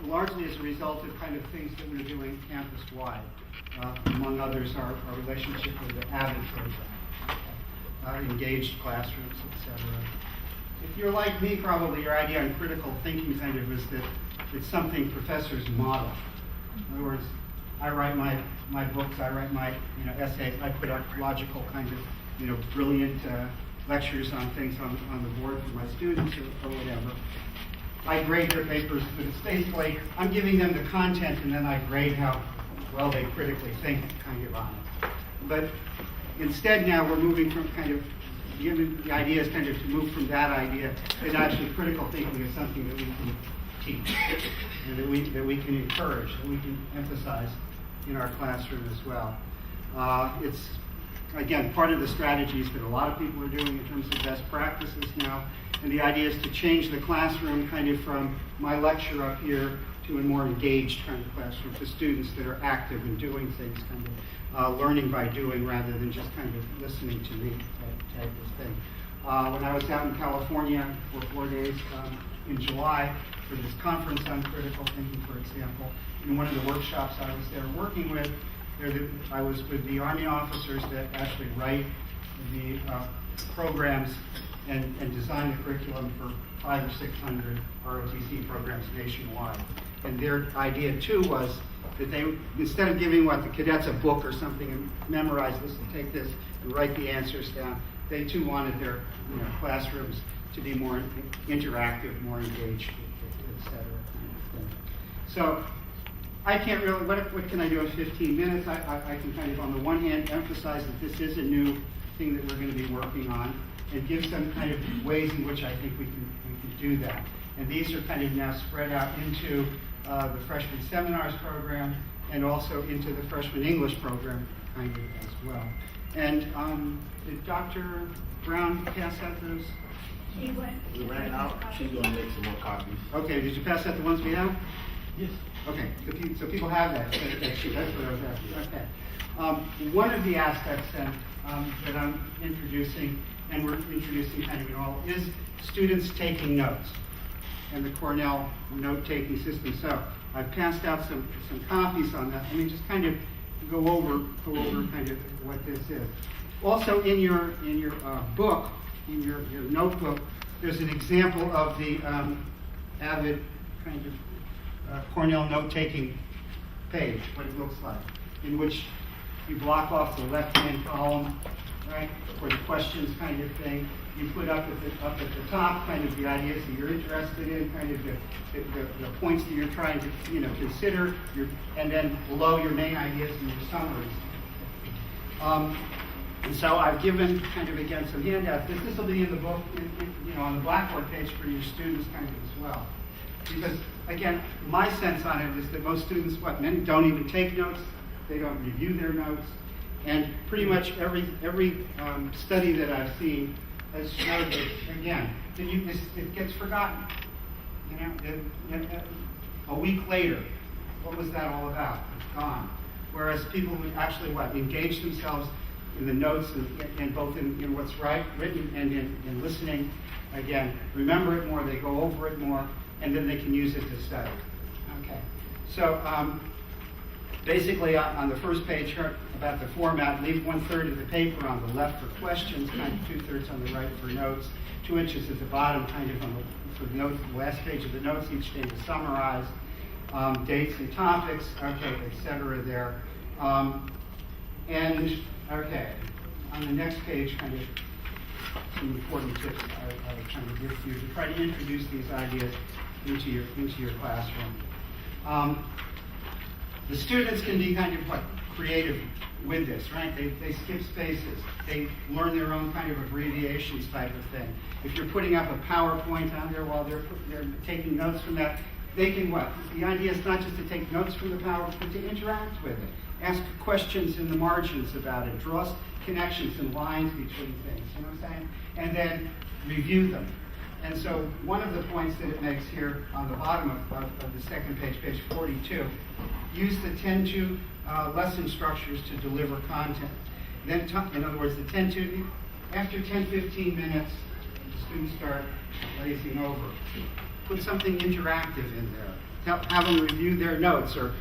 largely as a result of kind of things that we're doing campus-wide. Among others, our relationship with the AVID program, engaged classrooms, etc. If you're like me, probably your idea on critical thinking kind of is that it's something professors model. In other words, I write my books, I write my essays, I put out logical kind of brilliant lectures on things on the board for my students or whatever. I grade their papers, but it's basically I'm giving them the content and then I grade how well they critically think kind of on it. But instead now we're moving from kind of the idea is kind of to move from that idea that actually critical thinking is something that we can teach and that we can encourage, that we can emphasize in our classroom as well. It's again part of the strategies that a lot of people are doing in terms of best practices now, and the idea is to change the classroom kind of from my lecture up here to a more engaged kind of classroom for students that are active and doing things, kind of learning by doing rather than just kind of listening to me type of thing. When I was out in California for 4 days in July for this conference on critical thinking, for example, in one of the workshops I was there working with, I was with the Army officers that actually write the programs and design the curriculum for 500 or 600 ROTC programs nationwide. And their idea too was that they, instead of giving the cadets a book or something and memorize this and take this and write the answers down, they too wanted their classrooms to be more interactive, more engaged, et cetera. Kind of thing. So I can't really, what can I do in 15 minutes? I can kind of, on the one hand, emphasize that this is a new thing that we're going to be working on and give some kind of ways in which I think we can do that. And these are kind of now spread out into the freshman seminars program and also into the freshman English program kind of as well. And did Dr. Brown pass out those? He went. We ran out. She's going to make some more copies. Okay, did you pass out the ones we have? Yes. Okay, so people have that sheet. That's what I was asking. Okay. One of the aspects then that I'm introducing, and we're introducing kind of in all, is students taking notes and the Cornell note-taking system. So I've passed out some copies on that. Let me just kind of go over kind of what this is. Also in your book, in your notebook, there's an example of the AVID kind of Cornell note-taking page, what it looks like, in which you block off the left-hand column, right, for the questions kind of thing. You put up at the top kind of the ideas that you're interested in, kind of the points that you're trying to consider, and then below your main ideas and your summaries. And so I've given kind of again some handouts. This will be in the book, on the Blackboard page for your students kind of as well. Because again, my sense on it is that most students, many don't even take notes. They don't review their notes, and pretty much every study that I've seen has showed that again that it gets forgotten. A week later, what was that all about? It's gone. Whereas people who actually engage themselves in the notes and both in what's written and in listening, again, remember it more. They go over it more. And then they can use it to study. Okay. So basically on the first page about the format, leave 1/3 of the paper on the left for questions, kind of 2/3 on the right for notes, 2 inches at the bottom kind of for the notes, the last page of the notes each day to summarize dates and topics, okay, etc. there. And okay, on the next page, kind of some important tips I was trying to give to you to try to introduce these ideas into your classroom. The students can be kind of creative with this, right? They skip spaces. They learn their own kind of abbreviations type of thing. If you're putting up a PowerPoint on there while they're taking notes from that, they can The idea is not just to take notes from the PowerPoint, but to interact with it. Ask questions in the margins about it. Draw connections and lines between things, you know what I'm saying? And then review them. And so one of the points that it makes here on the bottom of the second page, page 42, use the 10-2 lesson structures to deliver content. Then, in other words, the 10-2, after 10-15 minutes, the students start glazing over. put something interactive in there. Have them review their notes, or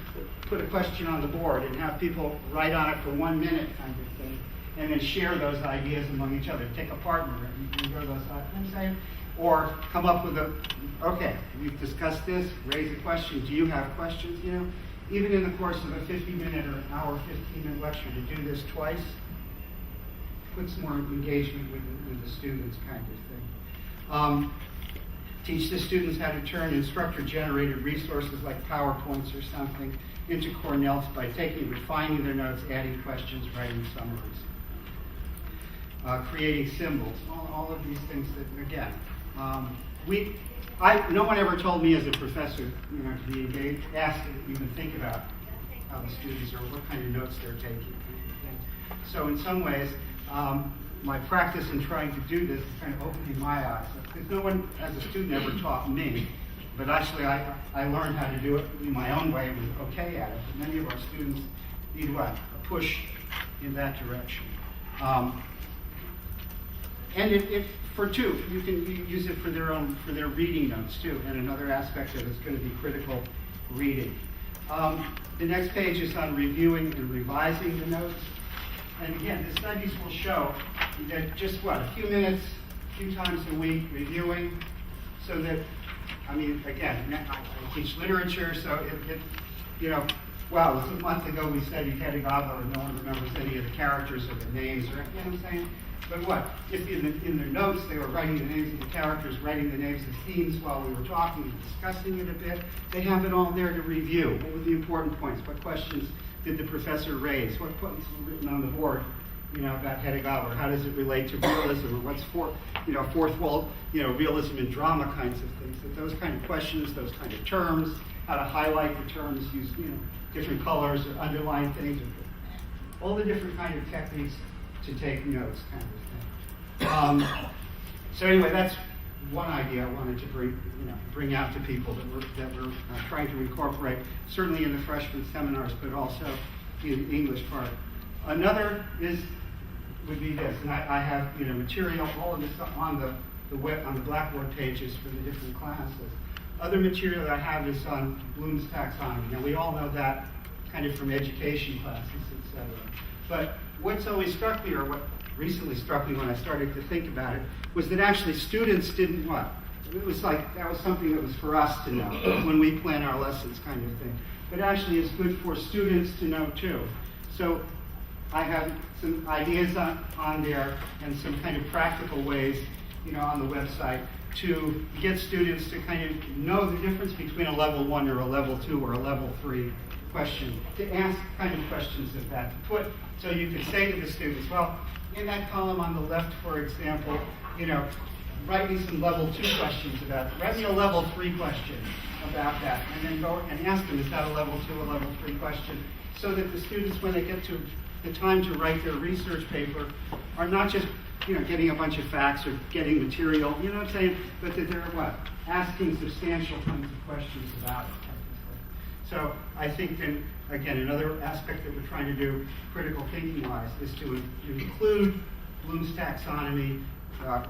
put a question on the board and have people write on it for 1 minute kind of thing, and then share those ideas among each other. Take a partner and go those ideas. Or come up with okay, we've discussed this, raise a question. Do you have questions? You know, even in the course of a 50-minute or an hour, 15-minute lecture, to do this twice puts more engagement with the students kind of thing. Teach the students how to turn instructor-generated resources like PowerPoints or something into core notes by refining their notes, adding questions, writing summaries. Creating symbols, all of these things that, again, no one ever told me as a professor, to be engaged, asked to even think about how the students or what kind of notes they're taking. So in some ways, my practice in trying to do this is kind of opening my eyes. Because no one, as a student, ever taught me, but actually I learned how to do it in my own way and was okay at it. But many of our students need what? A push in that direction. And for two, you can use it for their reading notes too. And another aspect of it is going to be critical reading. The next page is on reviewing and revising the notes. And again, the studies will show that just a few minutes, a few times a week reviewing, so that, again, I teach literature, so it it was a month ago we studied Hedegaard, and no one remembers any of the characters or the names, or, you know what I'm saying? But if in their notes they were writing the names of the characters, writing the names of themes while we were talking and discussing it a bit, they have it all there to review. What were the important points? What questions did the professor raise? What points were written on the board, about Hedegaard? How does it relate to realism? Or what's fourth wall, realism and drama kinds of things? That those kind of questions, those kind of terms, how to highlight the terms, use different colors or underline things, or all the different kind of techniques to take notes, kind of thing. So anyway, that's one idea I wanted to bring out to people that we're trying to incorporate, certainly in the freshman seminars, but also in the English part. Another would be this, and I have material, all of this on the web, on the Blackboard pages for the different classes. Other material that I have is on Bloom's taxonomy. Now we all know that kind of from education classes, etc. But what's always struck me, or what recently struck me when I started to think about it, was that actually students didn't it was like that was something that was for us to know when we plan our lessons, kind of thing. But actually it's good for students to know too. So I have some ideas on there and some kind of practical ways, on the website to get students to kind of know the difference between a level 1 or a level 2 or a level 3 question, to ask kind of questions of that, so you could say to the students, well, in that column on the left, for example, write me some level 2 questions about it. Write me a level 3 question about that, and then go and ask them, is that a level 2 or level 3 question, so that the students, when they get to the time to write their research paper, are not just getting a bunch of facts or getting material, you know what I'm saying, but that they're asking substantial kinds of questions about it. So I think then, again, another aspect that we're trying to do, critical thinking-wise, is to include Bloom's taxonomy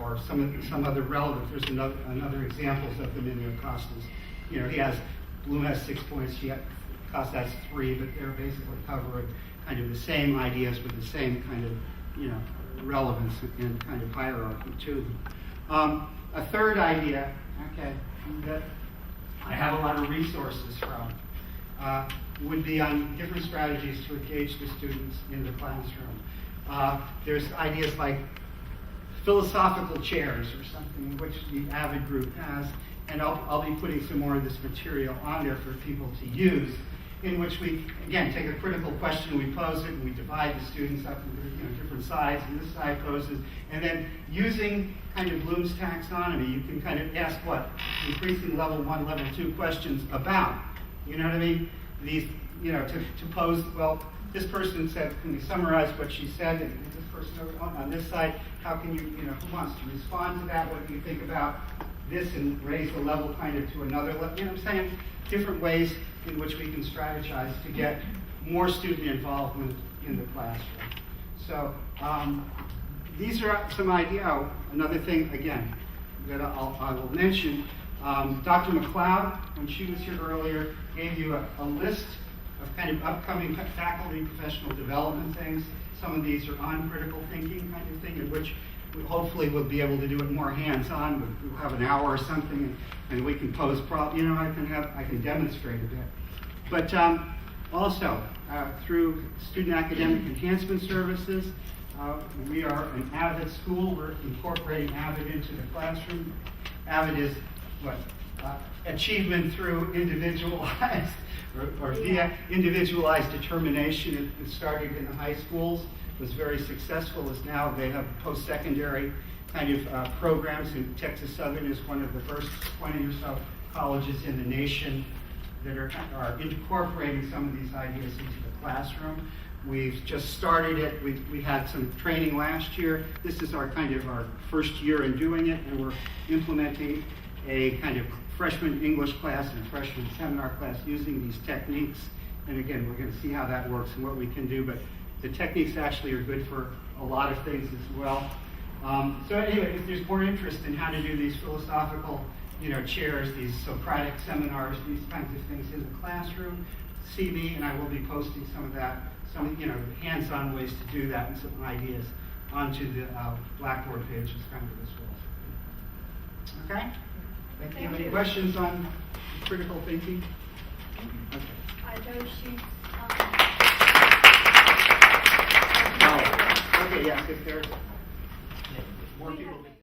or some other relevant. There's another examples of them in Acosta's. Bloom has 6 points. Acosta has 3, but they're basically covering kind of the same ideas with the same kind of relevance and kind of hierarchy to them. A third idea, that I have a lot of resources from, would be on different strategies to engage the students in the classroom. There's ideas like philosophical chairs or something, which the AVID group has, and I'll be putting some more of this material on there for people to use, in which we, again, take a critical question, we pose it, and we divide the students up into different sides, and this side poses, and then using kind of Bloom's taxonomy, you can kind of ask increasing level 1, level 2 questions about. You know what I mean? These, to pose, this person said, can we summarize what she said? And this person on this side, how can who wants to respond to that? What do you think about this? And raise the level kind of to another level. You know what I'm saying? Different ways in which we can strategize to get more student involvement in the classroom. So these are some ideas. Another thing, again, that I will mention, Dr. McLeod, when she was here earlier, gave you a list of kind of upcoming faculty professional development things. Some of these are on critical thinking kind of thing, in which we hopefully we'll be able to do it more hands-on. We'll have an hour or something, and we can pose problems. I can demonstrate a bit. But also, through student academic enhancement services, we are an AVID school. We're incorporating AVID into the classroom. AVID is what? Achievement through individualized or via individualized determination. It started in the high schools, was very successful, is now they have post-secondary kind of programs. And Texas Southern is one of the first 20 or so colleges in the nation that are incorporating some of these ideas into the classroom. We've just started it. We had some training last year. This is our first year in doing it, and we're implementing a kind of freshman English class and freshman seminar class using these techniques. And again, we're going to see how that works and what we can do, but the techniques actually are good for a lot of things as well. So anyway, if there's more interest in how to do these philosophical chairs, these Socratic seminars, these kinds of things in the classroom, see me, and I will be posting some of that, some hands-on ways to do that and some ideas onto the Blackboard pages kind of as well. Okay? Thank you. Any questions on critical thinking? Okay. I know she's. Oh, okay, yes, if there's more people.